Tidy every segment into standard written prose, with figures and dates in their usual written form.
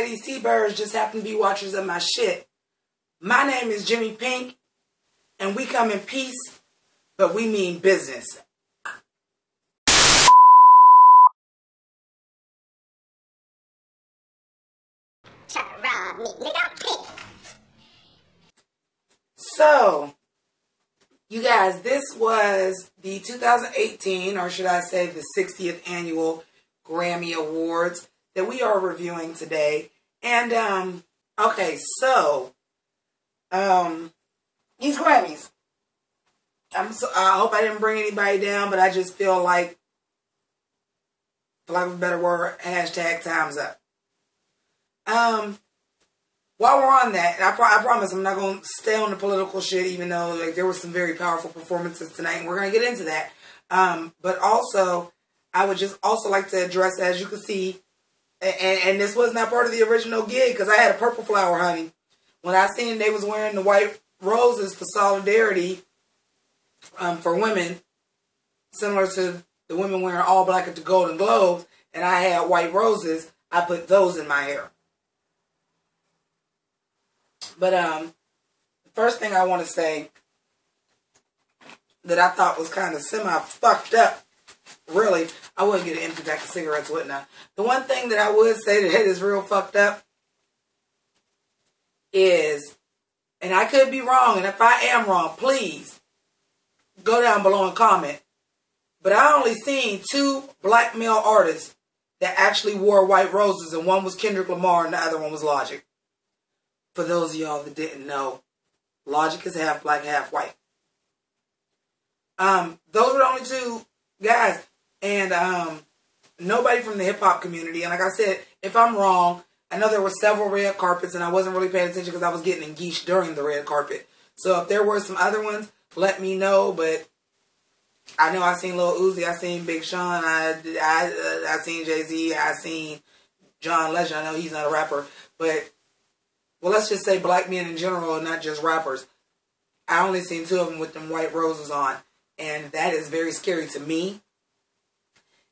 everybody. These T-birds just happen to be watchers of my shit. My name is JImmiPynk, and we come in peace, but we mean business. So, you guys, this was the 2018, or should I say the 60th annual Grammy Awards that we are reviewing today. And, okay, so, these Grammys. I hope I didn't bring anybody down, but I just feel like, for lack of a better word, hashtag time's up. While we're on that, I promise I'm not going to stay on the political shit, even though like there were some very powerful performances tonight, and we're going to get into that. But also, I would just also like to address, as you can see, and this was not part of the original gig, because I had a purple flower, honey. When I seen they was wearing the white roses for solidarity for women, similar to the women wearing all black at the Golden Globes, and I had white roses, I put those in my hair. But the first thing I want to say that I thought was kind of semi-fucked up, really, I wouldn't get an empty pack of cigarettes, wouldn't I? The one thing that I would say that is real fucked up is, and I could be wrong, and if I am wrong, please go down below and comment, but I only seen 2 black male artists that actually wore white roses, and one was Kendrick Lamar and the other one was Logic. For those of y'all that didn't know, Logic is half black, half white. Those were the only 2 guys. And nobody from the hip-hop community. And like I said, if I'm wrong, I know there were several red carpets, and I wasn't really paying attention because I was getting engaged during the red carpet. So if there were some other ones, let me know. But I know I seen Lil Uzi, I seen Big Sean, I seen Jay-Z, I seen John Legend. I know he's not a rapper, but well, let's just say black men in general, not just rappers. I only seen 2 of them with them white roses on. And that is very scary to me.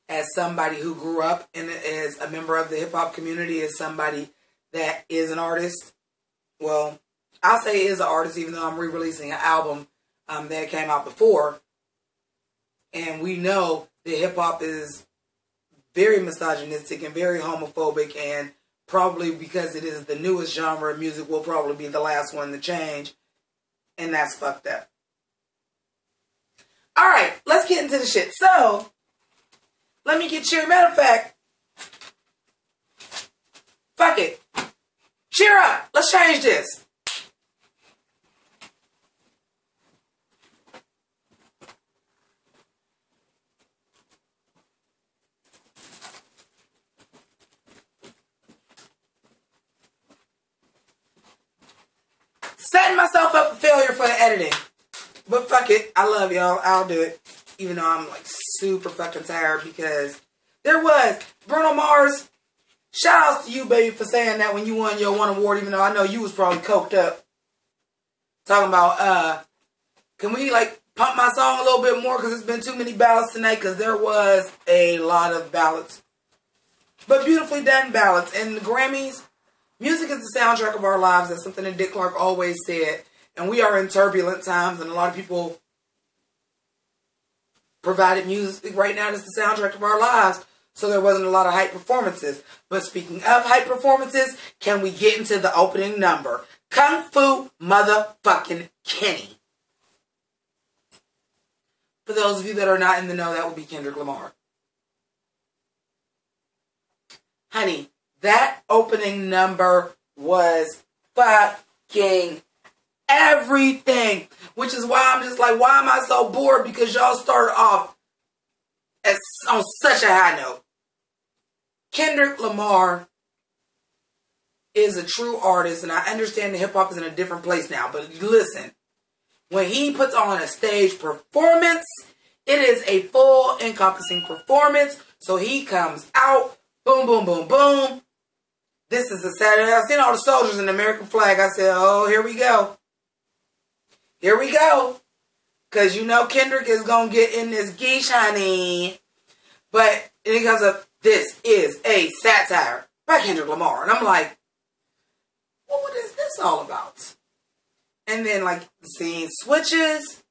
As somebody who grew up as a member of the hip-hop community, as somebody that is an artist. Well, I'll say is an artist, even though I'm re-releasing an album that came out before. And we know that hip-hop is very misogynistic and very homophobic, and probably because it is the newest genre of music, will probably be the last one to change. And that's fucked up. Alright, let's get into the shit. So, let me get cheery. Matter of fact, fuck it. Cheer up. Let's change this. Setting myself up for failure for the editing. But fuck it. I love y'all. I'll do it. Even though I'm like super fucking tired, because there was Bruno Mars. Shout outs to you, baby, for saying that when you won your one award, even though I know you was probably coked up. Talking about, can we like pump my song a little bit more, because it's been too many ballads tonight, because there was a lot of ballads. But beautifully done ballads. And the Grammys, music is the soundtrack of our lives. That's something that Dick Clark always said. And we are in turbulent times, and a lot of people provided music right now that's the soundtrack of our lives, so there wasn't a lot of hype performances. But speaking of hype performances, can we get into the opening number? Kung Fu motherfucking Kenny. For those of you that are not in the know, that would be Kendrick Lamar. Honey, that opening number was fucking everything. Which is why I'm just like, why am I so bored? Because y'all started off on such a high note. Kendrick Lamar is a true artist, and I understand that hip-hop is in a different place now. But listen, when he puts on a stage performance, it is a full encompassing performance. So he comes out, boom, boom, boom, boom. This is a Saturday. I seen all the soldiers in the American flag. I said, oh, here we go. Here we go. Because you know Kendrick is going to get in this geesh, honey. But it comes up, this is a satire by Kendrick Lamar. And I'm like, well, what is this all about? And then, like, the scene switches.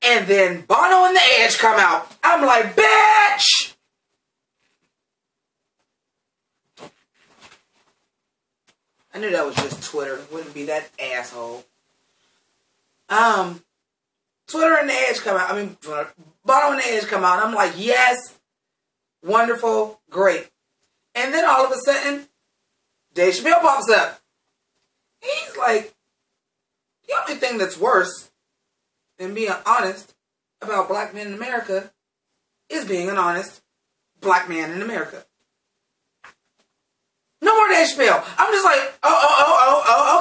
And then Bono and the Edge come out. I'm like, bitch! I knew that was just Twitter. It wouldn't be that asshole. Twitter and the Edge come out. Bono and the Edge come out. I'm like, yes, wonderful, great. And then all of a sudden, Dave Chappelle pops up. He's like, the only thing that's worse than being honest about black men in America is being an honest black man in America. No more Dave Chappelle. I'm just like,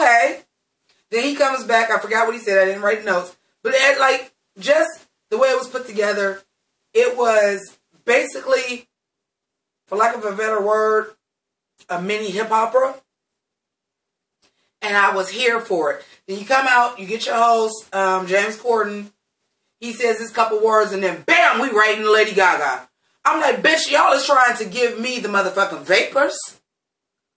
okay. Then he comes back. I forgot what he said. I didn't write notes. But like, just the way it was put together, it was basically, for lack of a better word, a mini hip opera. And I was here for it. Then you come out, you get your host, James Corden. He says this couple words, and then bam, we right into Lady Gaga. I'm like, bitch, y'all is trying to give me the motherfucking vapors.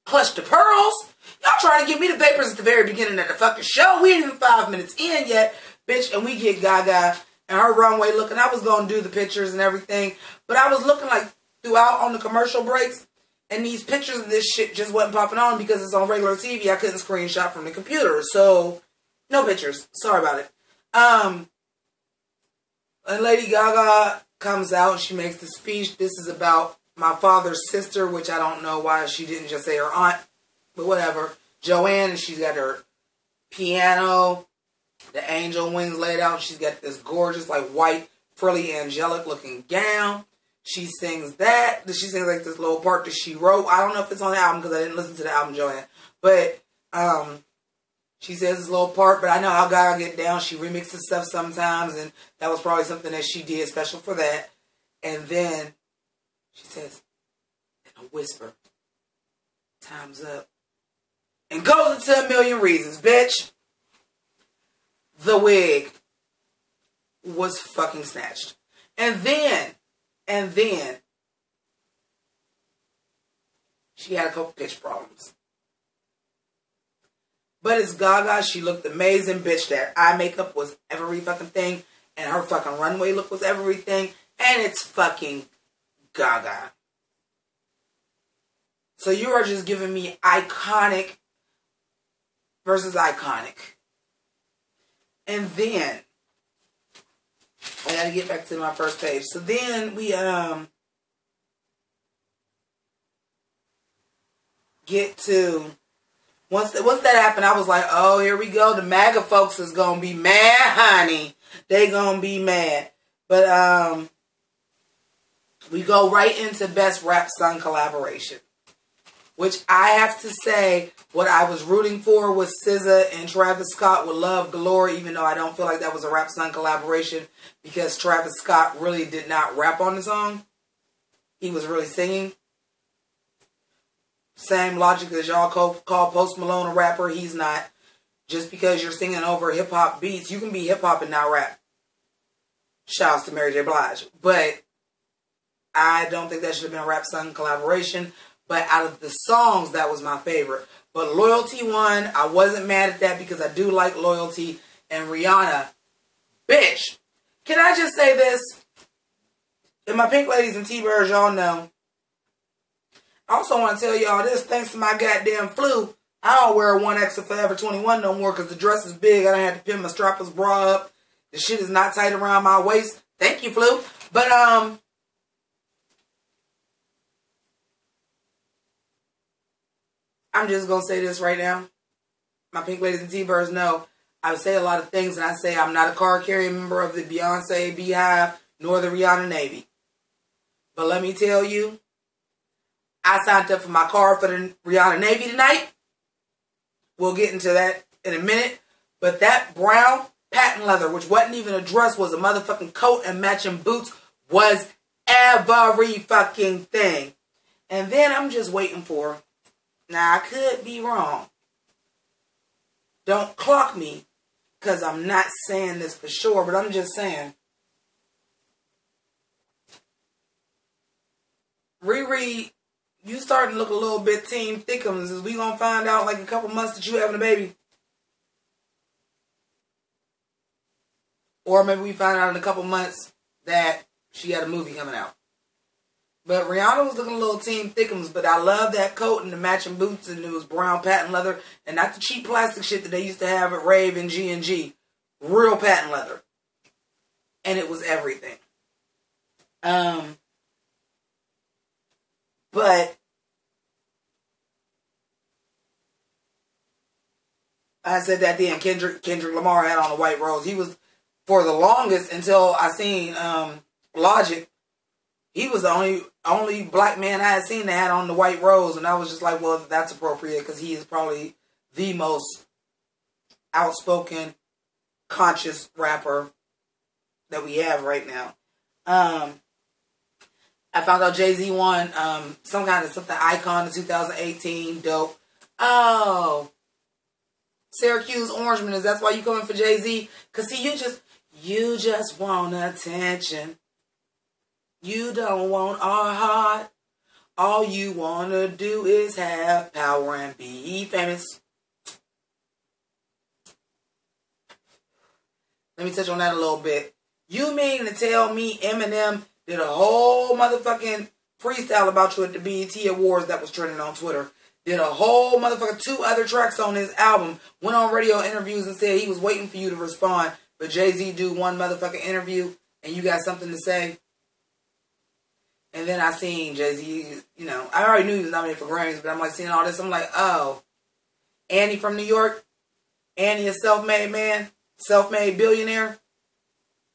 Clutch the pearls. Y'all trying to give me the vapors at the very beginning of the fucking show. We ain't even 5 minutes in yet, bitch. And we get Gaga and her runway look. And I was going to do the pictures and everything. But I was looking like throughout on the commercial breaks. And these pictures of this shit just wasn't popping on because it's on regular TV. I couldn't screenshot from the computer. So, no pictures. Sorry about it. And Lady Gaga comes out and she makes the speech. This is about my father's sister, which I don't know why she didn't just say her aunt. But whatever. Joanne, and she's got her piano, the angel wings laid out. She's got this gorgeous, like, white, frilly, angelic looking gown. She sings that. She sings, like, this little part that she wrote. I don't know if it's on the album because I didn't listen to the album, Joanne. But she says this little part, but I know how Gaga get down. She remixes stuff sometimes, and that was probably something that she did special for that. And then she says, in a whisper, time's up. And goes into a million reasons, bitch. The wig was fucking snatched. And then, she had a couple pitch problems. But it's Gaga. She looked amazing, bitch. That eye makeup was every fucking thing. And her fucking runway look was everything. And it's fucking Gaga. So you are just giving me iconic versus iconic. And then, I gotta get back to my first page. So then we get to, once that happened, I was like, oh, here we go. The MAGA folks is gonna be mad, honey. They gonna be mad. But we go right into Best Rap Song Collaboration. Which I have to say, what I was rooting for was SZA and Travis Scott with Love Galore, even though I don't feel like that was a rap song collaboration because Travis Scott really did not rap on the song. He was really singing. Same logic as y'all call Post Malone a rapper. He's not. Just because you're singing over hip-hop beats, you can be hip-hop and not rap. Shouts to Mary J. Blige. But I don't think that should have been a rap song collaboration. But out of the songs, that was my favorite. But Loyalty won. I wasn't mad at that because I do like Loyalty. And Rihanna, bitch. Can I just say this? And my pink ladies and T-Birds, y'all know. I also want to tell y'all this. Thanks to my goddamn flu, I don't wear 1X or Forever 21 no more because the dress is big. I don't have to pin my strapless bra up. The shit is not tight around my waist. Thank you, flu. But, I'm just going to say this right now. My pink ladies and T-Birds know I say a lot of things, and I say I'm not a card-carrying member of the Beyonce Beehive nor the Rihanna Navy. But let me tell you, I signed up for my card for the Rihanna Navy tonight. We'll get into that in a minute. But that brown patent leather, which wasn't even a dress, was a motherfucking coat, and matching boots was every fucking thing. And then I'm just waiting for... Now, I could be wrong. Don't clock me, because I'm not saying this for sure, but I'm just saying. Riri you starting to look a little bit Team Thickums. Is we gonna find out like a couple months that you having a baby? Or maybe we find out in a couple months that she had a movie coming out. But Rihanna was looking a little Team Thickums, but I love that coat and the matching boots, and it was brown patent leather, and not the cheap plastic shit that they used to have at Rave and G&G. Real patent leather. And it was everything. But I said that then Kendrick Lamar had on a white rose. He was, for the longest, until I seen Logic, he was the only black man I had seen that had on the white rose, and I was just like, well, that's appropriate because he is probably the most outspoken, conscious rapper that we have right now. I found out Jay-Z won some kind of something icon in 2018. Dope. Oh, Syracuse Orangeman, is that's why you coming for Jay-Z? Cause see, you just want attention. You don't want our heart. All you want to do is have power and be famous. Let me touch on that a little bit. You mean to tell me Eminem did a whole motherfucking freestyle about you at the BET Awards that was trending on Twitter? Did a whole motherfucking 2 other tracks on his album. Went on radio interviews and said he was waiting for you to respond. But Jay-Z do one motherfucking interview and you got something to say. And then I seen Jay-Z, you know, I already knew he was nominated for Grammys, but I'm like seeing all this. I'm like, oh, Annie from New York? Annie a self-made man? Self-made billionaire?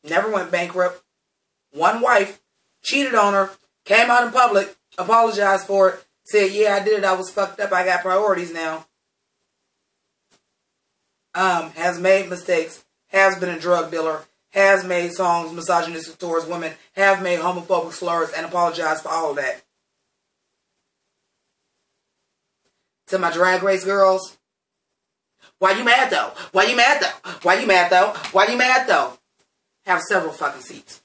Never went bankrupt. One wife, cheated on her, came out in public, apologized for it, said, yeah, I did it, I was fucked up, I got priorities now. Has made mistakes, has been a drug dealer, has made songs misogynistic towards women, have made homophobic slurs, and apologized for all of that. To my Drag Race girls, why you mad though? Why you mad though? Why you mad though? Why you mad though? Have several fucking seats.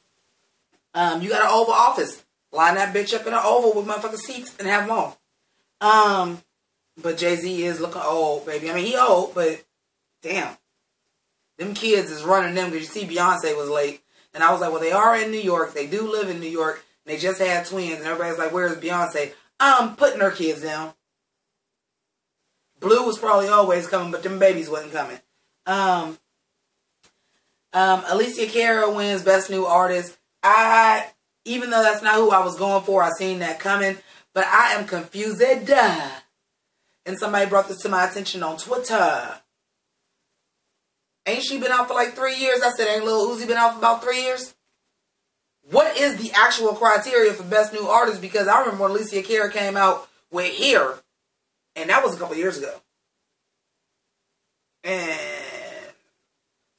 You got an Oval Office. Line that bitch up in an Oval with motherfucking seats and have them all. But Jay-Z is looking old, baby. I mean, he old, but damn. Them kids is running them because you see Beyonce was late. And I was like, well, they are in New York. They do live in New York. And they just had twins. And everybody's like, where's Beyonce? Putting her kids down. Blue was probably always coming, but them babies wasn't coming. Alicia Cara wins Best New Artist. Even though that's not who I was going for, I seen that coming. But I am confused. And somebody brought this to my attention on Twitter. Ain't she been out for like 3 years? I said, ain't Lil Uzi been out for about 3 years? What is the actual criteria for Best New Artist? Because I remember when Alicia Cara came out with Here. And that was a couple years ago. And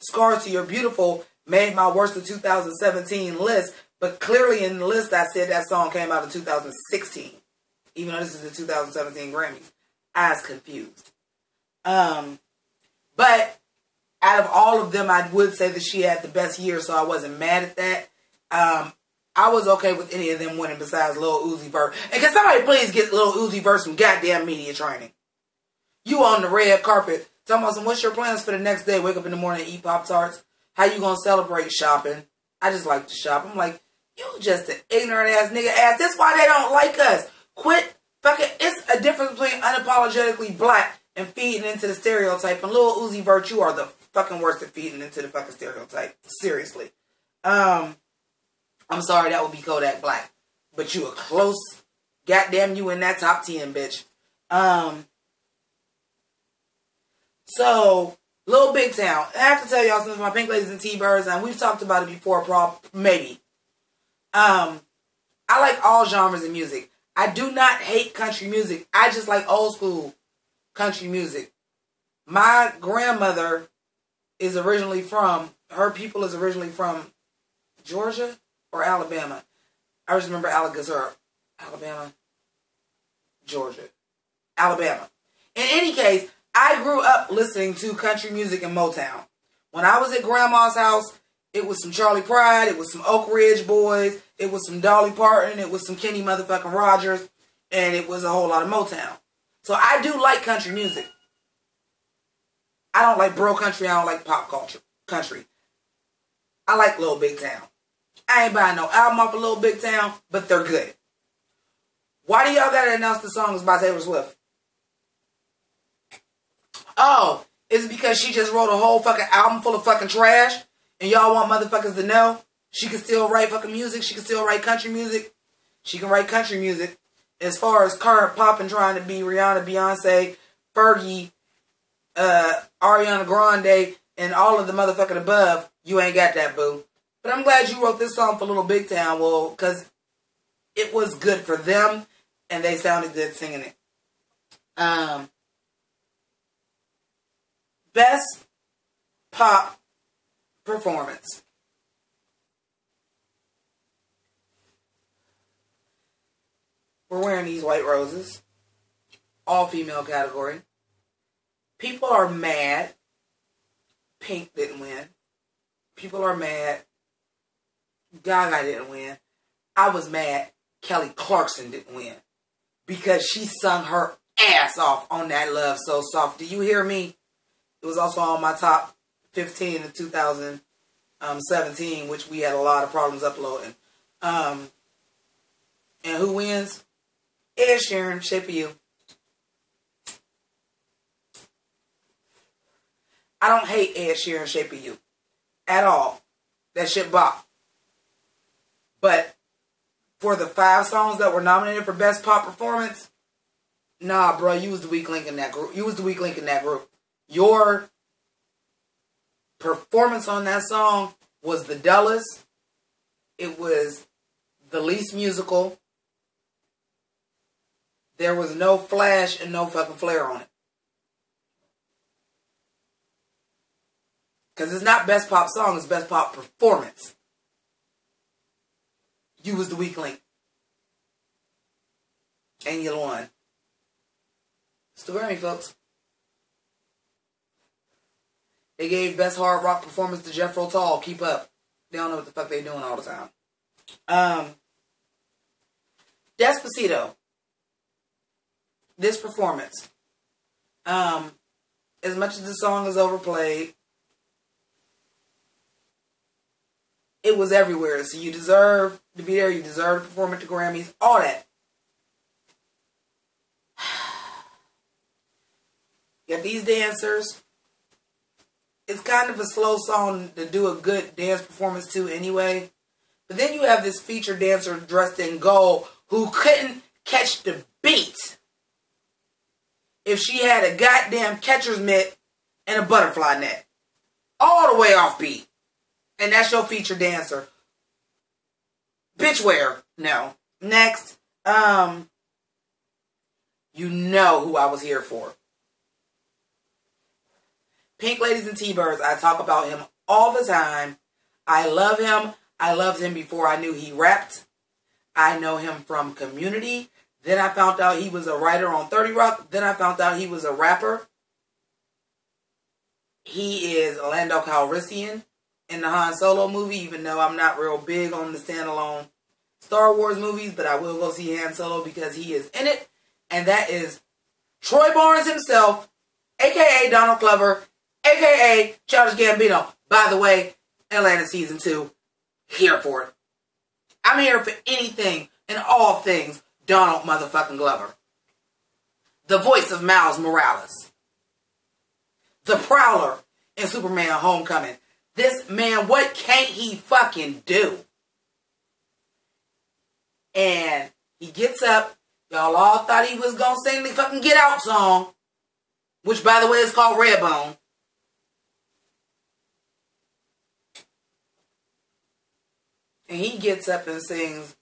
Scars to Your Beautiful made my worst of 2017 list. But clearly in the list I said that song came out in 2016. Even though this is the 2017 Grammys. I was confused. But out of all of them, I would say that she had the best year. So I wasn't mad at that. I was okay with any of them winning besides Lil Uzi Vert. And can somebody please get Lil Uzi Vert some goddamn media training? You on the red carpet talking about some, what's your plans for the next day? Wake up in the morning and eat Pop-Tarts? How you gonna celebrate shopping? I just like to shop. I'm like, you just an ignorant ass nigga ass. That's why they don't like us. Quit fucking. It's a difference between unapologetically black and feeding into the stereotype. And Lil Uzi Vert, you are the fucking worst at feeding into the fucking stereotype. Seriously. I'm sorry, that would be Kodak Black. But you a close, goddamn you in that top 10, bitch. So, Little Big Town. I have to tell y'all something, my Pink Ladies and T-Birds, and we've talked about it before, maybe. I like all genres of music. I do not hate country music. I just like old school country music. My grandmother is originally from, her people is originally from Georgia or Alabama. I just remember Alabama, Georgia, Alabama. In any case, I grew up listening to country music and Motown. When I was at Grandma's house, it was some Charlie Pride, it was some Oak Ridge Boys, it was some Dolly Parton, it was some Kenny motherfucking Rogers. and it was a whole lot of Motown. So I do like country music. I don't like bro country. I don't like pop culture country. I like Little Big Town. I ain't buying no album off of Little Big Town, but they're good. Why do y'all gotta announce the song is by Taylor Swift? Oh, is it because she just wrote a whole fucking album full of fucking trash and y'all want motherfuckers to know she can still write fucking music? She can still write country music. She can write country music. As far as current pop and trying to be Rihanna, Beyonce, Fergie, Ariana Grande, and all of the motherfucking above, you ain't got that, boo. But I'm glad you wrote this song for Little Big Town, well, because it was good for them, and they sounded good singing it. Best pop performance. We're wearing these white roses. All female category. People are mad Pynk didn't win. People are mad Gaga didn't win. I was mad Kelly Clarkson didn't win. Because she sung her ass off on that Love So Soft. Do you hear me? It was also on my top 15 in 2017, which we had a lot of problems uploading. And who wins? Ed Sheeran, Shape of You. I don't hate Ed Sheeran, Shape of You. At all. That shit bop. But for the 5 songs that were nominated for Best Pop Performance, nah, bro, you was the weak link in that group. You was the weak link in that group. Your performance on that song was the dullest. It was the least musical. There was no flash and no fucking flair on it. Because it's not Best Pop Song, it's Best Pop Performance. You was the weak link. And you won. It's the Grammy, folks. They gave Best Hard Rock Performance to Jethro Tull. Keep up. They don't know what the fuck they doing all the time. Despacito. This performance. As much as the song is overplayed, it was everywhere. So you deserve to be there. You deserve to perform at the Grammys. All that. Got these dancers. It's kind of a slow song to do a good dance performance to anyway. But then you have this featured dancer dressed in gold who couldn't catch the beat if she had a goddamn catcher's mitt and a butterfly net. All the way off beat. And that's your featured dancer. Bitch wear. No. Next. You know who I was here for. Pynk Ladies and T-Birds. I talk about him all the time. I love him. I loved him before I knew he rapped. I know him from Community. Then I found out he was a writer on 30 Rock. Then I found out he was a rapper. He is Lando Calrissian in the Han Solo movie, even though I'm not real big on the standalone Star Wars movies, but I will go see Han Solo because he is in it. And that is Troy Barnes himself, a.k.a. Donald Glover, a.k.a. Childish Gambino. By the way, Atlanta Season 2, here for it. I'm here for anything and all things Donald motherfucking Glover. The voice of Miles Morales. The Prowler in Superman Homecoming. This man, what can't he fucking do? And he gets up. Y'all all thought he was going to sing the fucking Get Out song. Which, by the way, is called Redbone. And he gets up and sings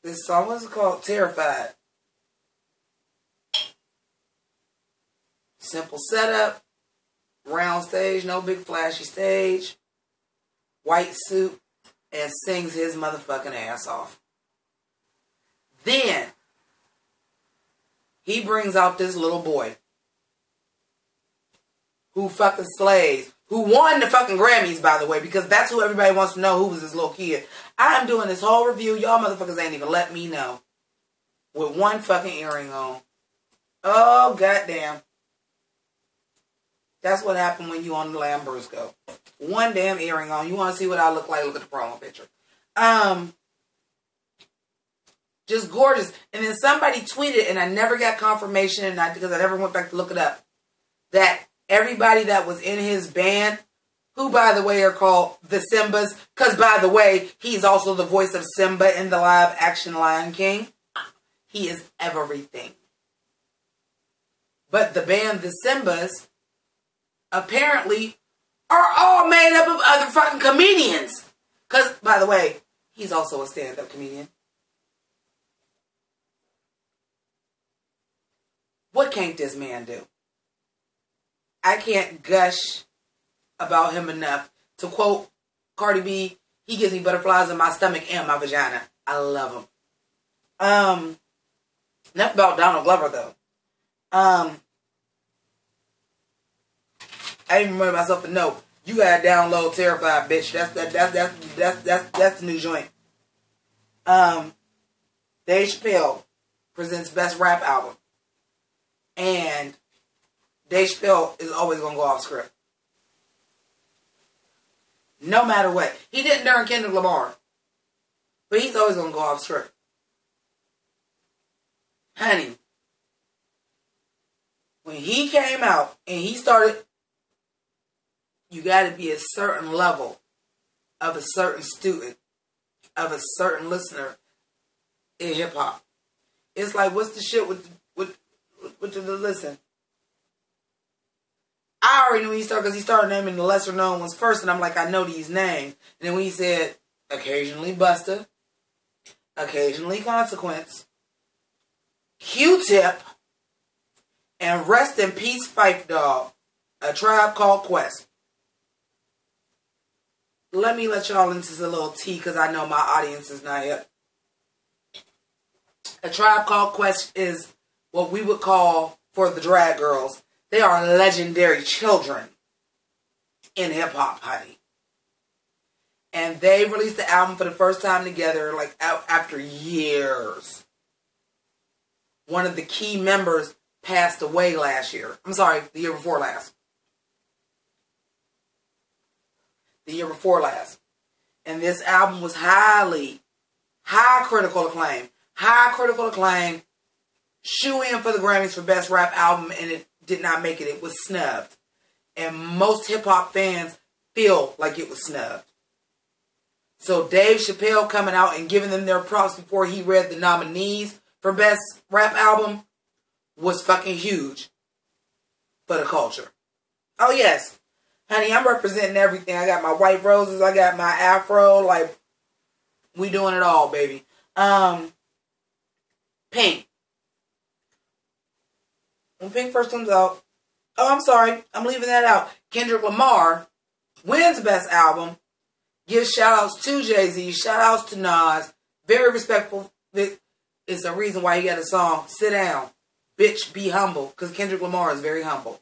this song. What's it called? Terrified. Simple setup. Round stage. No big flashy stage. White suit. And sings his motherfucking ass off. Then he brings out this little boy who fucking slays, who won the fucking Grammys, by the way, because that's who everybody wants to know, who was this little kid. I'm doing this whole review. Y'all motherfuckers ain't even let me know with one fucking earring on. Oh, goddamn. That's what happened when you on the Lambrusco. One damn earring on. You want to see what I look like? Look at the promo picture. Just gorgeous. And then somebody tweeted, and I never got confirmation, because I never went back to look it up, that everybody that was in his band, who, by the way, are called the Simbas, because, by the way, he's also the voice of Simba in the live-action Lion King. He is everything. But the band, the Simbas, apparently are all made up of other fucking comedians. Because, by the way, he's also a stand-up comedian. What can't this man do? I can't gush about him enough. To quote Cardi B, he gives me butterflies in my stomach and my vagina. I love him. Enough about Donald Glover, though. I even remember myself a note. You gotta download Terrified, bitch. That's the new joint. Dave Chappelle presents Best Rap Album. And Dave Chappelle is always gonna go off script. No matter what. He didn't during Kendrick Lamar. But he's always gonna go off script. Honey, when he came out and he started, you got to be a certain level of a certain student, of a certain listener in hip hop. It's like, what's the shit with the listen? I already knew he started because he started naming the lesser known ones first, and I'm like, I know these names. And then when he said, occasionally Busta, occasionally Consequence, Q-Tip, and rest in peace Phife Dawg, A Tribe Called Quest. Let me let y'all into a little tea because I know my audience is not hip. A Tribe Called Quest is what we would call, for the drag girls, they are legendary children in hip-hop, honey. And they released the album for the first time together, like, after years. One of the key members passed away last year. I'm sorry, the year before last. The year before last. And this album was high critical acclaim. High critical acclaim. Shoe-in for the Grammys for Best Rap Album, and it did not make it. It was snubbed. And most hip-hop fans feel like it was snubbed. So Dave Chappelle coming out and giving them their props before he read the nominees for Best Rap Album was fucking huge for the culture. Oh, yes. Honey, I'm representing everything. I got my white roses. I got my afro. Like, we doing it all, baby. Pynk. When Pynk first comes out, oh, I'm sorry. I'm leaving that out. Kendrick Lamar wins Best Album. Gives shout-outs to Jay-Z. Shout-outs to Nas. Very respectful. It's a reason why he got a song, Sit Down. Bitch, be humble. Because Kendrick Lamar is very humble.